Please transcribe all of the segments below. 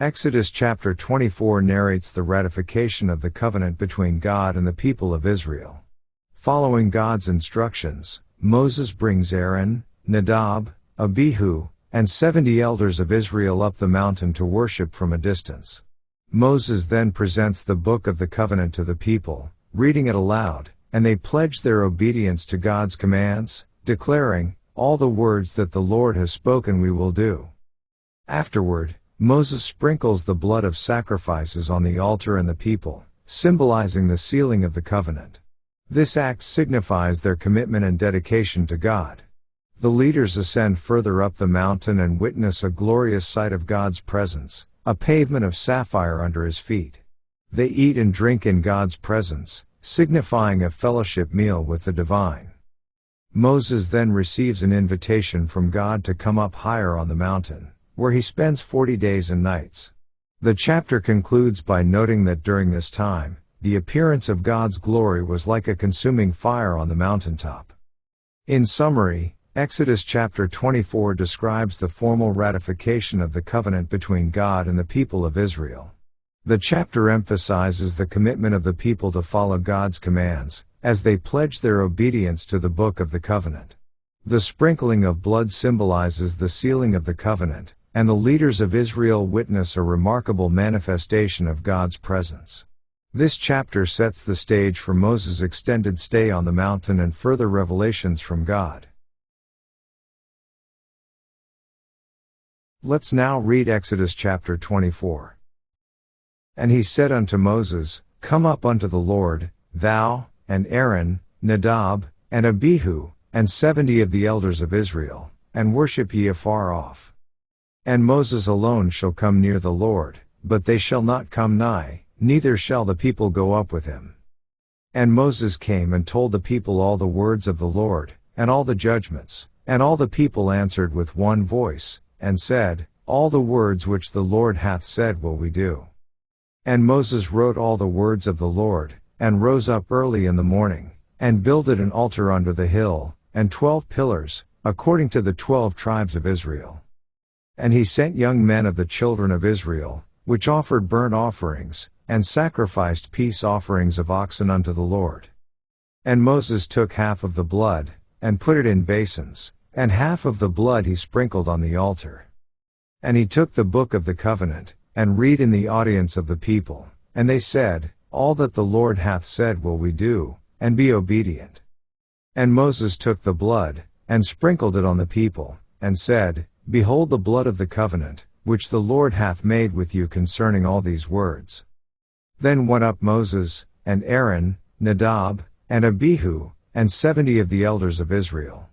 Exodus chapter 24 narrates the ratification of the covenant between God and the people of Israel. Following God's instructions, Moses brings Aaron, Nadab, Abihu, and 70 elders of Israel up the mountain to worship from a distance. Moses then presents the book of the covenant to the people, reading it aloud, and they pledge their obedience to God's commands, declaring, "All the words that the Lord has spoken we will do." Afterward, Moses sprinkles the blood of sacrifices on the altar and the people, symbolizing the sealing of the covenant. This act signifies their commitment and dedication to God. The leaders ascend further up the mountain and witness a glorious sight of God's presence, a pavement of sapphire under his feet. They eat and drink in God's presence, signifying a fellowship meal with the divine. Moses then receives an invitation from God to come up higher on the mountain, where he spends 40 days and nights. The chapter concludes by noting that during this time, the appearance of God's glory was like a consuming fire on the mountaintop. In summary, Exodus chapter 24 describes the formal ratification of the covenant between God and the people of Israel. The chapter emphasizes the commitment of the people to follow God's commands, as they pledge their obedience to the book of the covenant. The sprinkling of blood symbolizes the sealing of the covenant, and the leaders of Israel witness a remarkable manifestation of God's presence. This chapter sets the stage for Moses' extended stay on the mountain and further revelations from God. Let's now read Exodus chapter 24. And he said unto Moses, Come up unto the Lord, thou, and Aaron, Nadab, and Abihu, and 70 of the elders of Israel, and worship ye afar off. And Moses alone shall come near the Lord, but they shall not come nigh, neither shall the people go up with him. And Moses came and told the people all the words of the Lord, and all the judgments, and all the people answered with one voice, and said, All the words which the Lord hath said will we do. And Moses wrote all the words of the Lord, and rose up early in the morning, and builded an altar under the hill, and 12 pillars, according to the 12 tribes of Israel. And he sent young men of the children of Israel, which offered burnt offerings, and sacrificed peace offerings of oxen unto the Lord. And Moses took half of the blood, and put it in basins, and half of the blood he sprinkled on the altar. And he took the book of the covenant, and read in the audience of the people, and they said, All that the Lord hath said will we do, and be obedient. And Moses took the blood, and sprinkled it on the people, and said, Behold the blood of the covenant, which the Lord hath made with you concerning all these words. Then went up Moses, and Aaron, Nadab, and Abihu, and 70 of the elders of Israel.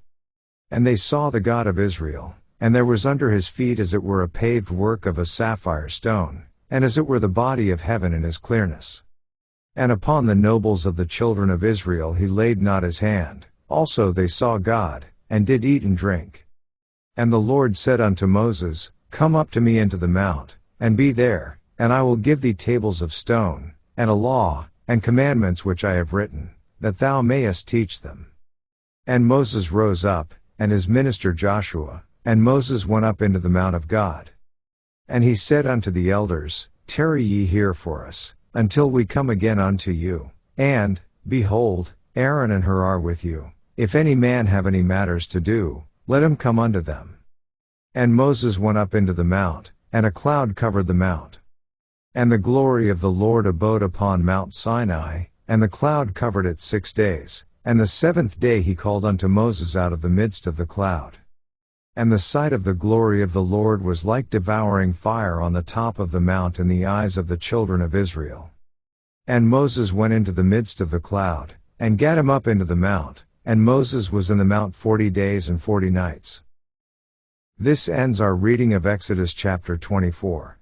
And they saw the God of Israel, and there was under his feet as it were a paved work of a sapphire stone, and as it were the body of heaven in his clearness. And upon the nobles of the children of Israel he laid not his hand, also they saw God, and did eat and drink. And the Lord said unto Moses, Come up to me into the mount, and be there, and I will give thee tables of stone, and a law, and commandments which I have written, that thou mayest teach them. And Moses rose up, and his minister Joshua, and Moses went up into the mount of God. And he said unto the elders, Tarry ye here for us, until we come again unto you. And, behold, Aaron and Hur are with you. If any man have any matters to do, let him come unto them. And Moses went up into the mount, and a cloud covered the mount. And the glory of the Lord abode upon Mount Sinai, and the cloud covered it 6 days, and the 7th day he called unto Moses out of the midst of the cloud. And the sight of the glory of the Lord was like devouring fire on the top of the mount in the eyes of the children of Israel. And Moses went into the midst of the cloud, and gat him up into the mount, and Moses was in the mount 40 days and 40 nights. This ends our reading of Exodus chapter 24.